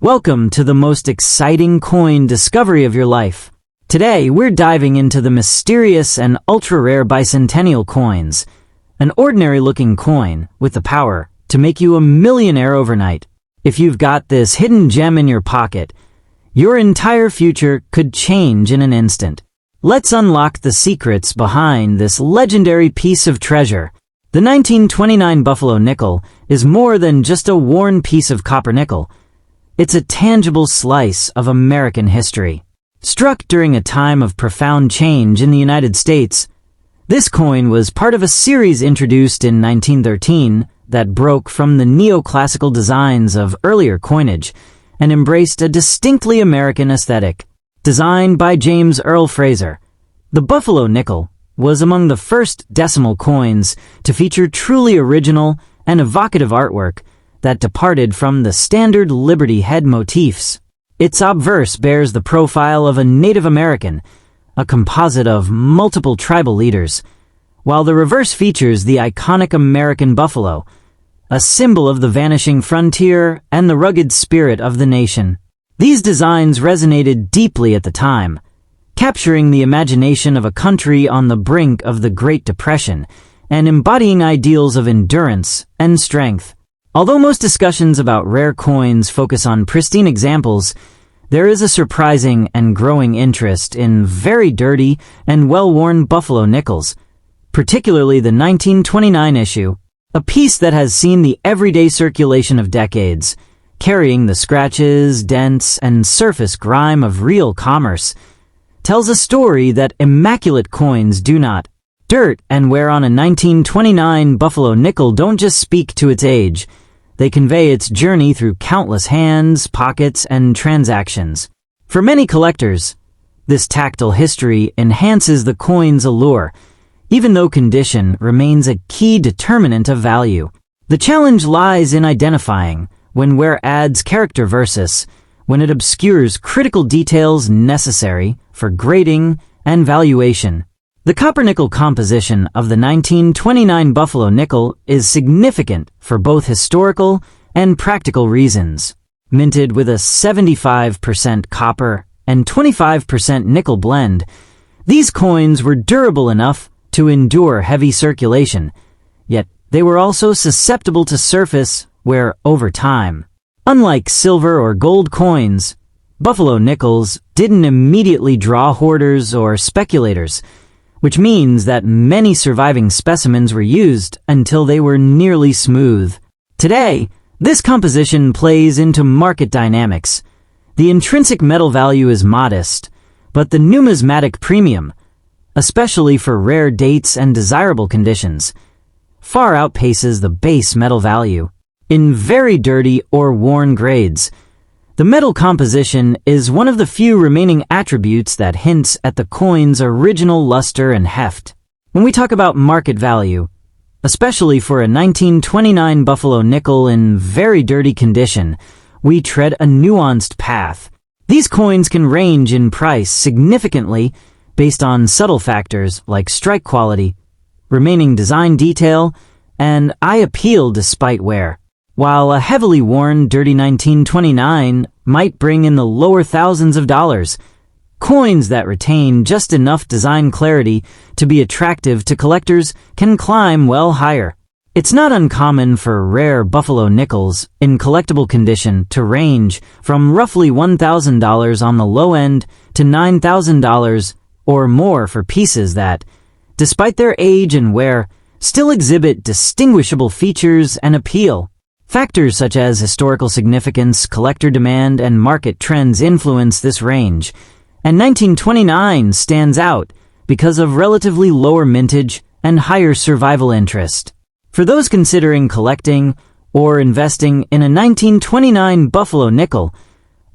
Welcome to the most exciting coin discovery of your life. Today, we're diving into the mysterious and ultra-rare bicentennial coins, an ordinary-looking coin with the power to make you a millionaire overnight. If you've got this hidden gem in your pocket, your entire future could change in an instant. Let's unlock the secrets behind this legendary piece of treasure. The 1929 Buffalo nickel is more than just a worn piece of copper nickel. It's a tangible slice of American history. Struck during a time of profound change in the United States, this coin was part of a series introduced in 1913 that broke from the neoclassical designs of earlier coinage and embraced a distinctly American aesthetic. Designed by James Earl Fraser, the Buffalo nickel was among the first decimal coins to feature truly original and evocative artwork that departed from the standard Liberty head motifs. Its obverse bears the profile of a Native American, a composite of multiple tribal leaders, while the reverse features the iconic American buffalo, a symbol of the vanishing frontier and the rugged spirit of the nation. These designs resonated deeply at the time, capturing the imagination of a country on the brink of the Great Depression and embodying ideals of endurance and strength. Although most discussions about rare coins focus on pristine examples, there is a surprising and growing interest in very dirty and well-worn Buffalo nickels, particularly the 1929 issue, a piece that has seen the everyday circulation of decades, carrying the scratches, dents, and surface grime of real commerce, tells a story that immaculate coins do not. Dirt and wear on a 1929 Buffalo nickel don't just speak to its age, they convey its journey through countless hands, pockets, and transactions. For many collectors, this tactile history enhances the coin's allure, even though condition remains a key determinant of value. The challenge lies in identifying when wear adds character versus when it obscures critical details necessary for grading and valuation. The copper-nickel composition of the 1929 Buffalo nickel is significant for both historical and practical reasons. Minted with a 75% copper and 25% nickel blend, these coins were durable enough to endure heavy circulation, yet they were also susceptible to surface wear over time. Unlike silver or gold coins, Buffalo nickels didn't immediately draw hoarders or speculators, which means that many surviving specimens were used until they were nearly smooth. Today, this composition plays into market dynamics. The intrinsic metal value is modest, but the numismatic premium, especially for rare dates and desirable conditions, far outpaces the base metal value. In very dirty or worn grades, the metal composition is one of the few remaining attributes that hints at the coin's original luster and heft. When we talk about market value, especially for a 1929 Buffalo nickel in very dirty condition, we tread a nuanced path. These coins can range in price significantly based on subtle factors like strike quality, remaining design detail, and eye appeal despite wear. While a heavily worn, dirty 1929 might bring in the lower thousands of dollars, coins that retain just enough design clarity to be attractive to collectors can climb well higher. It's not uncommon for rare Buffalo nickels in collectible condition to range from roughly $1,000 on the low end to $9,000 or more for pieces that, despite their age and wear, still exhibit distinguishable features and appeal. Factors such as historical significance, collector demand, and market trends influence this range, and 1929 stands out because of relatively lower mintage and higher survival interest. For those considering collecting or investing in a 1929 Buffalo nickel,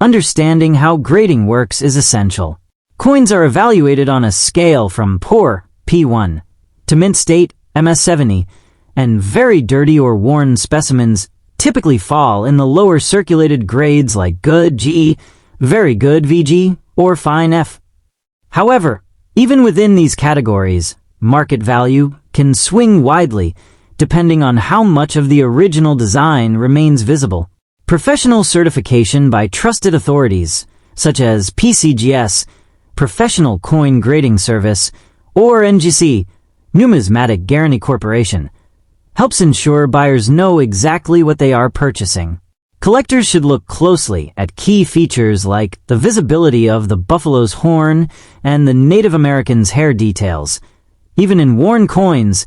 understanding how grading works is essential. Coins are evaluated on a scale from poor, P1, to mint state, MS70, and very dirty or worn specimens typically fall in the lower circulated grades like good G, very good VG, or fine F. However, even within these categories, market value can swing widely depending on how much of the original design remains visible. Professional certification by trusted authorities, such as PCGS, Professional Coin Grading Service, or NGC, Numismatic Guarantee Corporation, helps ensure buyers know exactly what they are purchasing. Collectors should look closely at key features like the visibility of the buffalo's horn and the Native American's hair details. Even in worn coins,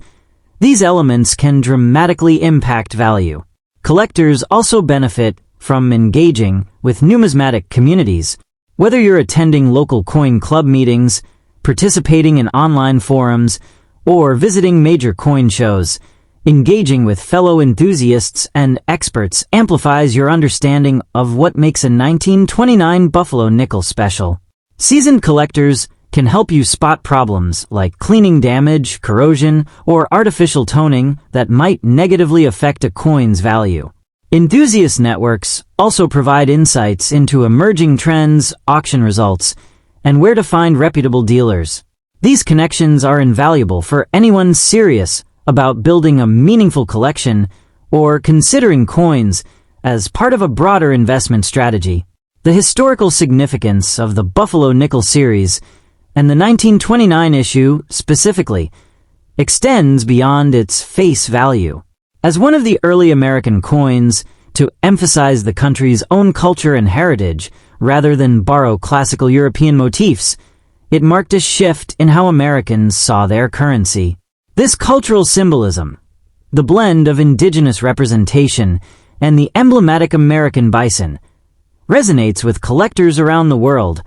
these elements can dramatically impact value. Collectors also benefit from engaging with numismatic communities. Whether you're attending local coin club meetings, participating in online forums, or visiting major coin shows, engaging with fellow enthusiasts and experts amplifies your understanding of what makes a 1929 Buffalo nickel special. Seasoned collectors can help you spot problems like cleaning damage, corrosion, or artificial toning that might negatively affect a coin's value. Enthusiast networks also provide insights into emerging trends, auction results, and where to find reputable dealers. These connections are invaluable for anyone serious about building a meaningful collection or considering coins as part of a broader investment strategy. The historical significance of the Buffalo Nickel series, and the 1929 issue specifically, extends beyond its face value. As one of the early American coins to emphasize the country's own culture and heritage rather than borrow classical European motifs, it marked a shift in how Americans saw their currency. This cultural symbolism, the blend of indigenous representation and the emblematic American bison, resonates with collectors around the world,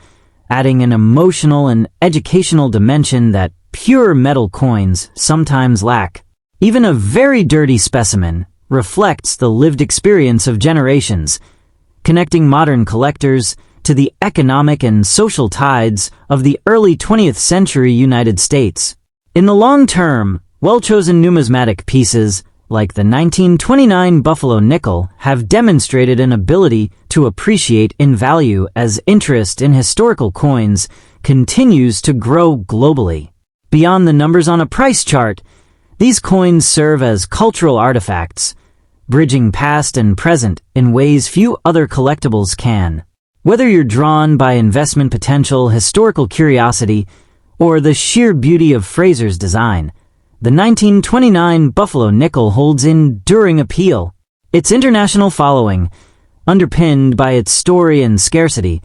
adding an emotional and educational dimension that pure metal coins sometimes lack. Even a very dirty specimen reflects the lived experience of generations, connecting modern collectors to the economic and social tides of the early 20th century United States. In the long term, well-chosen numismatic pieces like the 1929 Buffalo Nickel have demonstrated an ability to appreciate in value as interest in historical coins continues to grow globally. Beyond the numbers on a price chart, these coins serve as cultural artifacts, bridging past and present in ways few other collectibles can. Whether you're drawn by investment potential, historical curiosity, or the sheer beauty of Fraser's design, the 1929 Buffalo Nickel holds enduring appeal. Its international following, underpinned by its story and scarcity,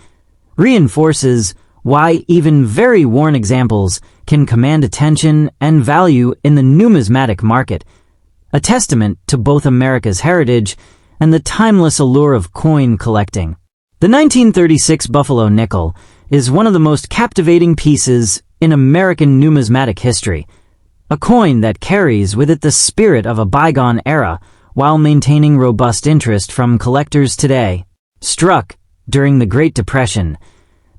reinforces why even very worn examples can command attention and value in the numismatic market, a testament to both America's heritage and the timeless allure of coin collecting. The 1936 Buffalo Nickel is one of the most captivating pieces in American numismatic history, a coin that carries with it the spirit of a bygone era while maintaining robust interest from collectors today. Struck during the Great Depression,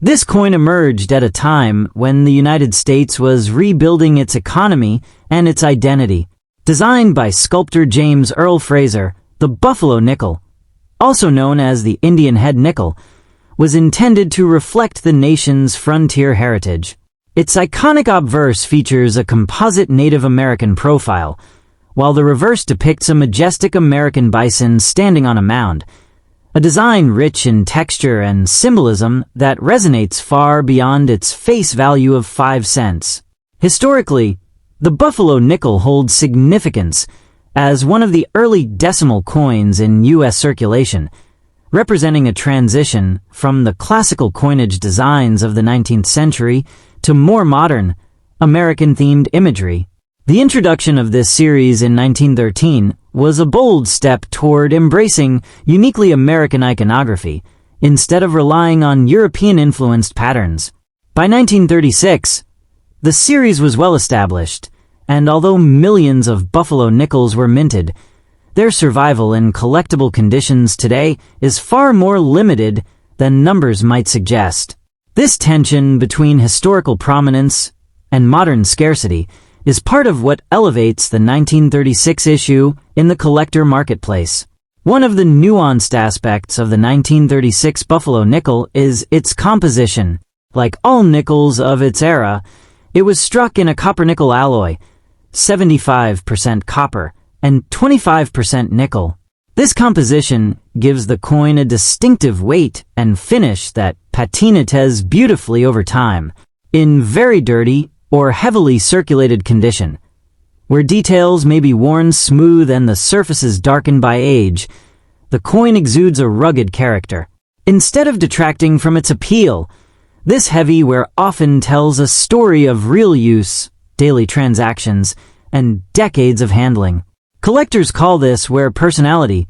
this coin emerged at a time when the United States was rebuilding its economy and its identity. Designed by sculptor James Earl Fraser, the Buffalo Nickel, also known as the Indian Head Nickel, was intended to reflect the nation's frontier heritage. Its iconic obverse features a composite Native American profile, while the reverse depicts a majestic American bison standing on a mound, a design rich in texture and symbolism that resonates far beyond its face value of 5 cents. Historically, the Buffalo Nickel holds significance as one of the early decimal coins in U.S. circulation, representing a transition from the classical coinage designs of the 19th century to more modern, American-themed imagery. The introduction of this series in 1913 was a bold step toward embracing uniquely American iconography instead of relying on European-influenced patterns. By 1936, the series was well established, and although millions of Buffalo Nickels were minted, their survival in collectible conditions today is far more limited than numbers might suggest. This tension between historical prominence and modern scarcity is part of what elevates the 1936 issue in the collector marketplace. One of the nuanced aspects of the 1936 Buffalo Nickel is its composition. Like all nickels of its era, it was struck in a copper-nickel alloy, 75% copper and 25% nickel. This composition gives the coin a distinctive weight and finish that patinates beautifully over time, in very dirty or heavily circulated condition. Where details may be worn smooth and the surfaces darkened by age, the coin exudes a rugged character. Instead of detracting from its appeal, this heavyware often tells a story of real use, daily transactions, and decades of handling. Collectors call this wear personality,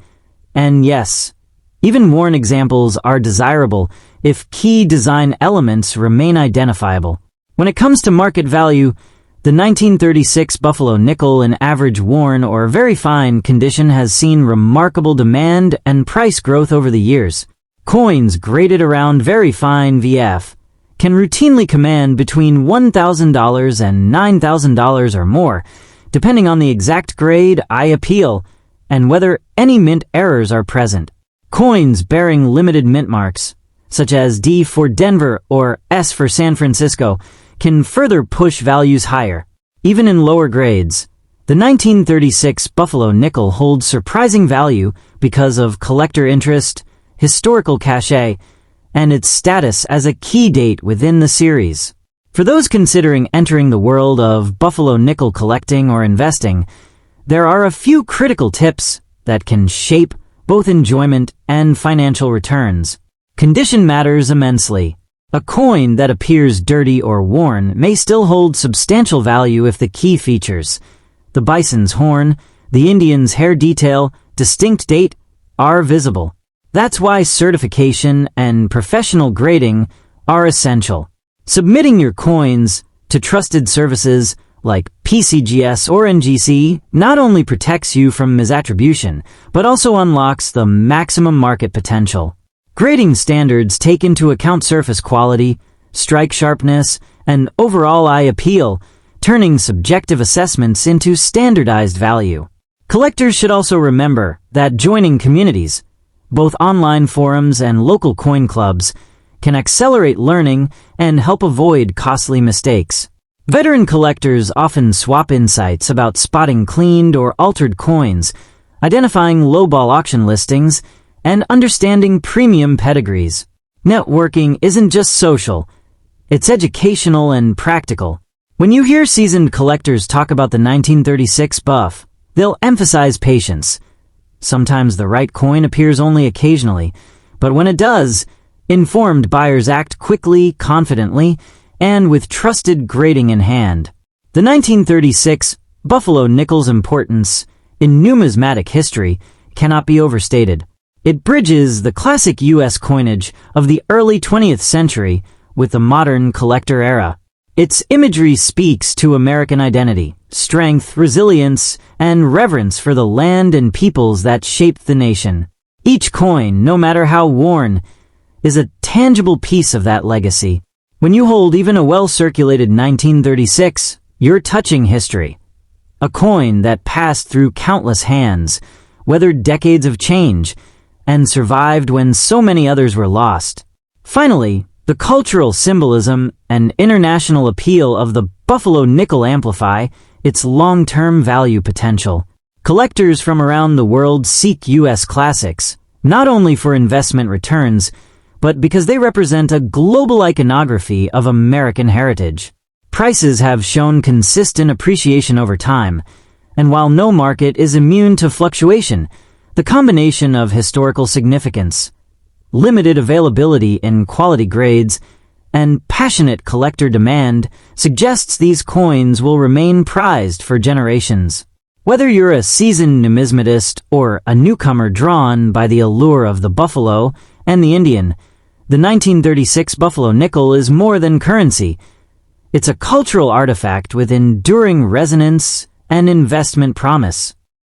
and yes, even worn examples are desirable if key design elements remain identifiable. When it comes to market value, the 1936 Buffalo nickel in average worn or very fine condition has seen remarkable demand and price growth over the years. Coins graded around very fine VF can routinely command between $1,000 and $9,000 or more, depending on the exact grade, eye appeal, and whether any mint errors are present. Coins bearing limited mint marks, such as D for Denver or S for San Francisco, can further push values higher. Even in lower grades, the 1936 Buffalo nickel holds surprising value because of collector interest, historical cachet, and its status as a key date within the series. For those considering entering the world of Buffalo nickel collecting or investing, there are a few critical tips that can shape both enjoyment and financial returns. Condition matters immensely. A coin that appears dirty or worn may still hold substantial value if the key features, the bison's horn, the Indian's hair detail, distinct date, are visible. That's why certification and professional grading are essential. Submitting your coins to trusted services like PCGS or NGC not only protects you from misattribution, but also unlocks the maximum market potential. Grading standards take into account surface quality, strike sharpness, and overall eye appeal, turning subjective assessments into standardized value. Collectors should also remember that joining communities, both online forums and local coin clubs, can accelerate learning and help avoid costly mistakes. Veteran collectors often swap insights about spotting cleaned or altered coins, identifying lowball auction listings, and understanding premium pedigrees. Networking isn't just social, it's educational and practical. When you hear seasoned collectors talk about the 1936 buff, they'll emphasize patience. Sometimes the right coin appears only occasionally, but when it does, informed buyers act quickly, confidently, and with trusted grading in hand. The 1936 Buffalo nickel's importance in numismatic history cannot be overstated. It bridges the classic U.S. coinage of the early 20th century with the modern collector era. Its imagery speaks to American identity, strength, resilience, and reverence for the land and peoples that shaped the nation. Each coin, no matter how worn, is a tangible piece of that legacy. When you hold even a well-circulated 1936, you're touching history. A coin that passed through countless hands, weathered decades of change, and survived when so many others were lost. Finally, the cultural symbolism and international appeal of the Buffalo nickel amplify its long-term value potential. Collectors from around the world seek U.S. classics, not only for investment returns, but because they represent a global iconography of American heritage. Prices have shown consistent appreciation over time, and while no market is immune to fluctuation, the combination of historical significance, limited availability in quality grades, and passionate collector demand suggests these coins will remain prized for generations. Whether you're a seasoned numismatist or a newcomer drawn by the allure of the Buffalo and the Indian, the 1936 Buffalo nickel is more than currency. It's a cultural artifact with enduring resonance and investment promise.